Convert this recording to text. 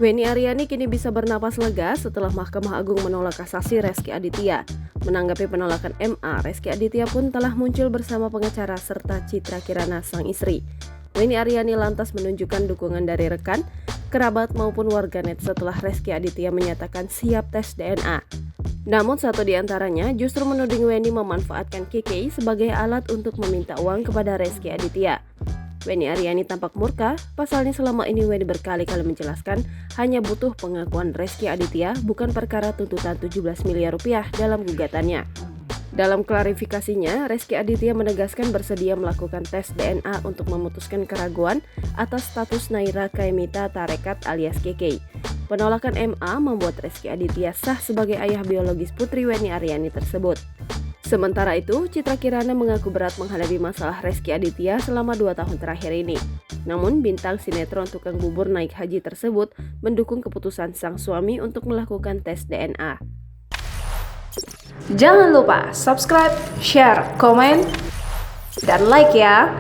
Weni Aryani kini bisa bernapas lega setelah Mahkamah Agung menolak kasasi Rezky Aditya. Menanggapi penolakan MA, Rezky Aditya pun telah muncul bersama pengacara serta Citra Kirana sang istri. Weni Aryani lantas menunjukkan dukungan dari rekan, kerabat maupun warganet setelah Rezky Aditya menyatakan siap tes DNA. Namun satu di antaranya justru menuding Weni memanfaatkan KK sebagai alat untuk meminta uang kepada Rezky Aditya. Weni Aryani tampak murka, pasalnya selama ini Weni berkali-kali menjelaskan hanya butuh pengakuan Rezky Aditya, bukan perkara tuntutan 17 miliar rupiah dalam gugatannya. Dalam klarifikasinya, Rezky Aditya menegaskan bersedia melakukan tes DNA untuk memutuskan keraguan atas status Naira Kaimita Tarekat alias KK. Penolakan MA membuat Rezky Aditya sah sebagai ayah biologis putri Weni Aryani tersebut. Sementara itu, Citra Kirana mengaku berat menghadapi masalah Rezky Aditya selama 2 tahun terakhir ini. Namun, bintang sinetron tukang bubur naik haji tersebut mendukung keputusan sang suami untuk melakukan tes DNA. Jangan lupa subscribe, share, komen, dan like ya!